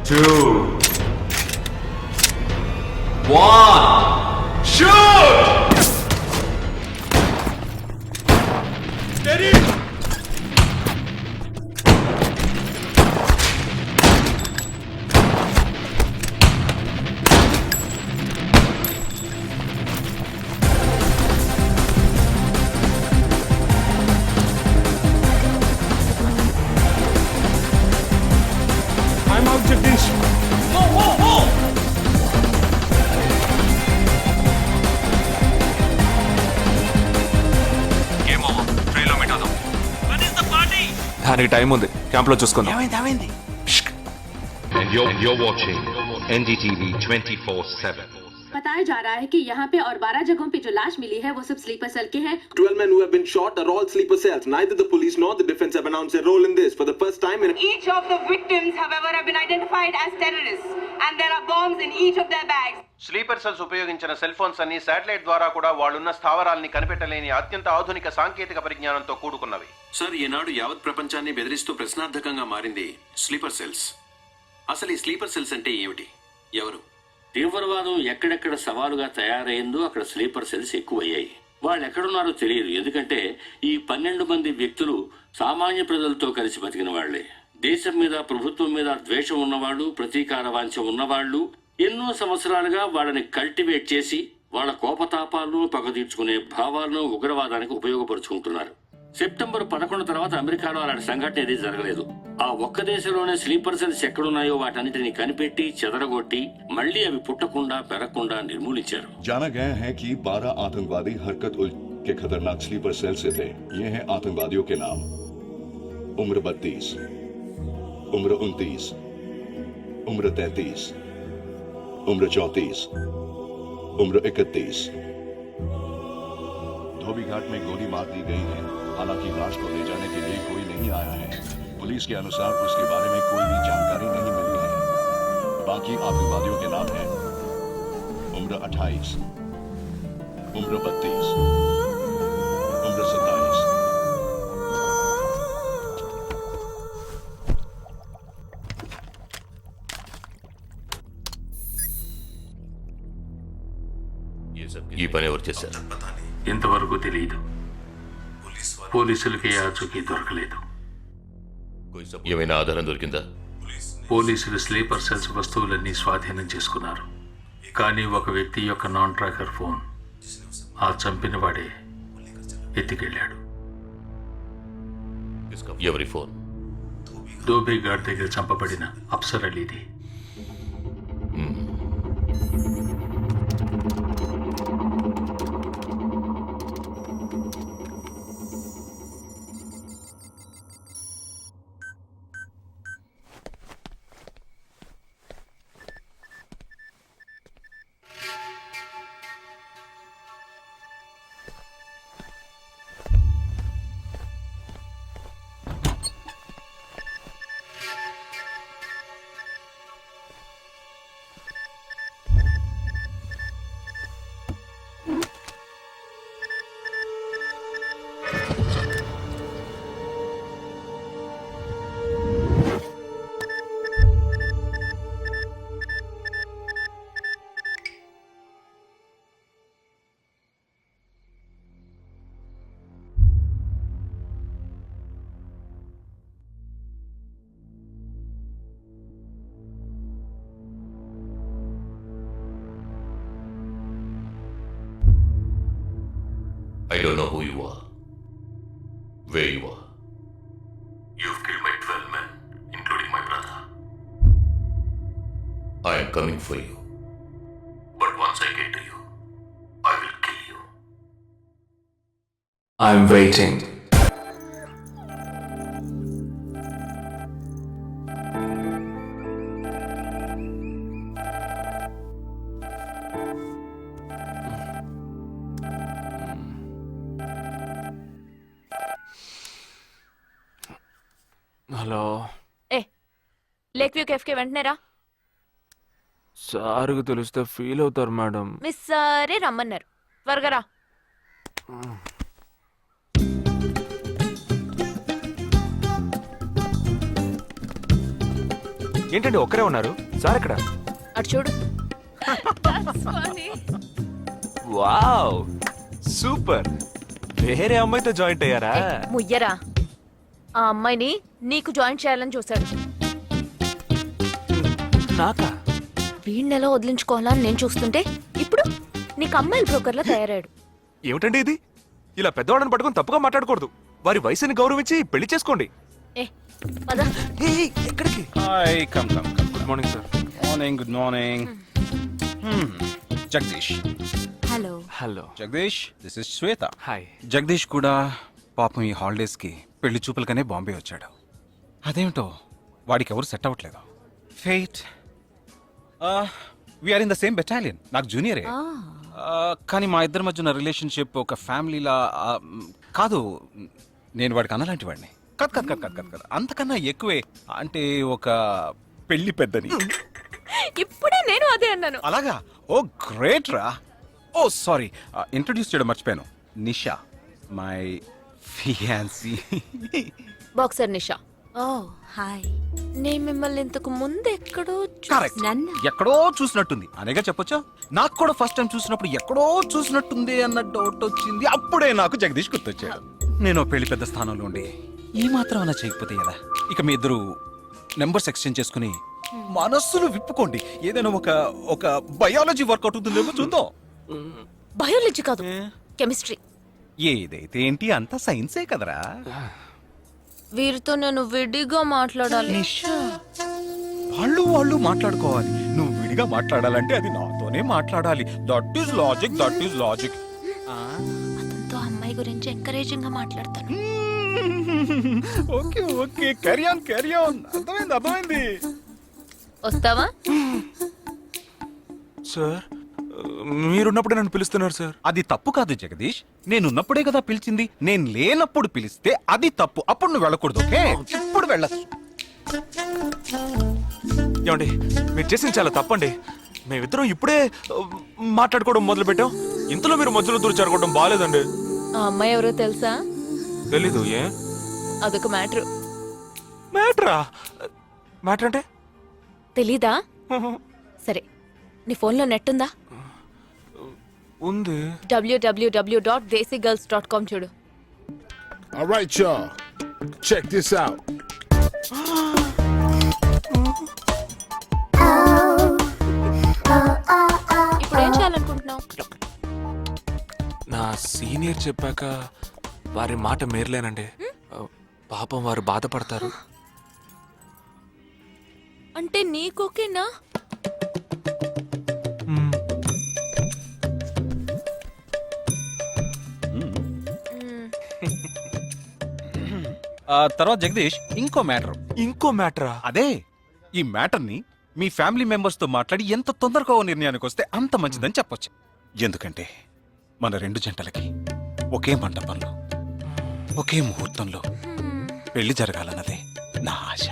2, 1, shoot! Steady! I'm out, Jagdish. దానికి time ఉంది, camp లో చూసుకుందాం. And you're watching NDTV 24/7. बताया जा रहा है कि यहाँ पे और 12 जगहों पे जो लाश मिली है वो सब स्लीपर सेल के हैं। 12 men who have been shot are all sleeper cells. Neither the police nor the defense have announced their role in this. For the first time in... Each of the victims, however, have been identified as terrorists, and there are bombs in each of their bags. Sleeper cells ఉపయోగించిన cell phones అన్ని satellite ద్వారా కూడా వాళ్ళున్న స్థావరాల్ని కనిపెట్టలేని అత్యంత ఆధునిక సాంకేతిక పరిజ్ఞానంతో కూడుకున్నవి. Sir, ఈనాడు యావత్ ప్రపంచాన్ని బెదిరిస్తూ ప్రశ్నార్థకంగా మారింది స్లీపర్ సెల్స్. అసలు ఈ స్లీపర్ సెల్స్ అంటే ఏమిటి? ఎవరు? తీవ్రవాదం ఎక్కడెక్కడ సవాలుగా తయారైందో అక్కడ స్లీపర్ సెల్స్ ఎక్కువయ్యాయి. వాళ్ళు ఎక్కడున్నారో తెలియదు. ఎందుకంటే ఈ 12 మంది వ్యక్తులు సామాన్య ప్రజలతో కలిసి బతికిన వాళ్లే. దేశం మీద, ప్రభుత్వం మీద ద్వేషం ఉన్నవాళ్లు, ప్రతీకార వాంఛ ఉన్నవాళ్లు ఎన్నో సంవత్సరాలుగా వాళ్ళని కల్టివేట్ చేసి వాళ్ళ కోపతాపాలను, పగ తీర్చుకునే భావాలను ఉగ్రవాదానికి ఉపయోగపరుచుకుంటున్నారు. సెప్టెంబర్ 11 తర్వాత అమెరికాలో అలాంటి సంఘటన ఏది జరగలేదు. ఆ ఒక్క దేశంలోనే స్లీపర్ సెల్స్ ఎక్కడున్నాయో వాటన్నిటిని కనిపెట్టి చెదరగొట్టి మళ్లీ అవి పుట్టకుండా పెరగకుండా నిర్మూలించారు. जाना गया है कि 12 आतंकवादी हरकत उल के खतरनाक स्लीपर सेल से थे. ये हैं आतंकवादियों के नाम: उम्र 32, उम्र 29, उम्र 33, उम्र 34, उम्र 31. धोबी घाट में गोली मार दी गई है. हालांकि लाश को ले जाने के लिए कोई नहीं आया है. पुलिस के अनुसार उसके बारे में कोई भी जानकारी नहीं मिली है. बाकी आतंकवादियों के नाम हैं: उम्र 28, उम्र 32, उम्र 27. ఈ పని ఎవరు చేశారు? ఇంతవరకు తెలియదు. పోలీసులకి ఆచూకీ దొరకలేదు. ఏమైనా ఆధారం దొరికిందా? పోలీసులు స్లీపర్ సెల్స్ వస్తువులన్నీ స్వాధీనం చేసుకున్నారు. కానీ ఒక వ్యక్తి యొక్క నాన్ ట్రాకర్ ఫోన్ ఆ చంపిన వాడే ఎత్తుకెళ్ళాడు. ఎవరి ఫోన్? దోబీ ఘాట్ దగ్గర చంపబడిన Afsar అలీది. I don't know who you are, where you are. You've killed my 12 men, including my brother. I am coming for you. But once I get to you, I will kill you. I'm waiting. Hello. Lake view cafe కి వెంటనే రా. సార్కి తెలిస్తే feel అవుతారు madam. Miss సారే రమ్మన్నారు, త్వరగా రా. ఏంటండి ఒక్కరే ఉన్నారు సార్ ఎక్కడ? అటు చూడు. Wow super. వేరే అమ్మాయితో జాయింట్ అయ్యారా? ముయ్యరా, ఆ అమ్మాయిని నీకు జాయిన్ చేయాలని చూశాడు. నాకా? వీడిని ఎలా వదిలించుకోవాలని నేను చూస్తుంటే ఇప్పుడు నీకు అమ్మాయిల బ్రోకర్లా తయారాడు. ఏమిటండి ఇది? ఇలా పెద్దవాళ్ళని పట్టుకొని తప్పుగా మాట్లాడకూడదు. వారి వయసుని గౌరవించి పెళ్లి చేసుకోండి. ఏ పద. ఎక్కడికి? Hi come come come. Good morning sir. Morning, good morning. Jagadish. Hello. Hello Jagadish, this is Shweta. Hi. Jagadish కూడా పాపం ఈ హాలిడేస్కి పెళ్లి చూపులకనే బాంబే వచ్చాడు. అదేమిటో వాడికి ఎవరు సెట్ అవ్వట్లేదు. Fight. We are in the same battalion. నాకు జూనియరే. కానీ మా ఇద్దరి మధ్య ఉన్న రిలేషన్షిప్ ఒక ఫ్యామిలీలా కాదు. నేను వాడికి అన్నలాంటి వాడిని కాదు కాదు కాదు కాదు కాదు అంతకన్నా ఎక్కువే. అంటే ఒక పెళ్లి పెద్దని. ఇప్పుడే నేను అదే అన్నాను. అలాగా? ఓ గ్రేట్ రా. ఓ సారీ, ఇంట్రొడ్యూస్ చేయడం మర్చిపోయాను. Nisha, my fiancee. Boxer Nisha. Oh hi. నేను మిమ్మల్ని ఇంతకు ముందు ఎక్కడో కరెక్ట్. ఎక్కడో చూసినట్టుంది అనేగా చెప్పొచ్చా? నాకు కూడా ఫస్ట్ టైం చూసినప్పుడు ఎక్కడో చూసినట్టుంది అన్న డౌట్ వచ్చింది. అప్పుడే నాకు జగదీష్ గుర్తొచ్చాడు. నేను పెళ్లి పెద్ద స్థానంలో ఉండి ఈ మాత్రం అలా చేయకపోతే ఎలా? ఇక మీ ఇద్దరు నెంబర్స్ ఎక్స్చేంజ్ చేసుకుని మనస్సులు విప్పుకోండి. ఏదైనా ఒక బయాలజీ వర్కౌట్ అవుతుందేమో చూద్దాం. బయాలజీ కాదు, కెమిస్ట్రీ. ఏదైతే ఏంటి, అంతా సైన్సే కదరా. వీరితో నేను విడిగా మాట్లాడాలి. వాళ్ళు మాట్లాడుకోవాలి. నువ్వు విడిగా మాట్లాడాలంటే అది నాతోనే మాట్లాడాలి. That is logic, that is logic. అతనితో అమ్మాయి గురించి ఎంకరేజింగ్ గా మాట్లాడతాను. Okay okay, carry on carry on. అర్థమైంది. వస్తావా? సార్ మీరున్నప్పుడే నన్ను పిలుస్తున్నారు సార్. అది తప్పు కాదు జగదీష్. నేనున్నప్పుడే కదా పిలిచింది. నేను లేనప్పుడు పిలిస్తే అది తప్పు. అప్పుడు నువ్వు వెళ్ళకూడదు. ఓకే, ఇప్పుడు వెళ్ళచ్చు. ఏమండి మీరు చేసింది చాలా తప్పండి. మేమిద్దరం ఇప్పుడే మాట్లాడుకోవడం మొదలు పెట్టాం. ఇంతలో మీరు మధ్యలో దూరం జరగడం బాగాలేదండి. ఆ అమ్మాయి ఎవరో తెలుసా? తెలీదు. ఏ అదొక మ్యాటర్. మ్యాటరా? మ్యాటర్ అంటే? తెలీదా? సరే, నీ ఫోన్లో నెట్ ఉందా? ఉంది. www.desigirls.com చూడు. All right, y'all. Check this out. ఇప్పుడు ఏం చేయాలనుకుంటున్నావు? నా సీనియర్ చెప్పాక వారి మాట మేరలేనండి. పాపం వారు బాధపడతారు. అంటే నీకోకేనా? తర్వాత జగదీష్, ఇంకో మ్యాటర్. అదే, ఈ మ్యాటర్ ని మీ ఫ్యామిలీ మెంబర్స్ తో మాట్లాడి ఎంత తొందరగా ఓ నిర్ణయానికి వస్తే అంత మంచిదని చెప్పొచ్చు. ఎందుకంటే మన రెండు జంటలకి ఒకే మంటపంలో ఒకే ముహూర్తంలో పెళ్లి జరగాలన్నదే నా ఆశ.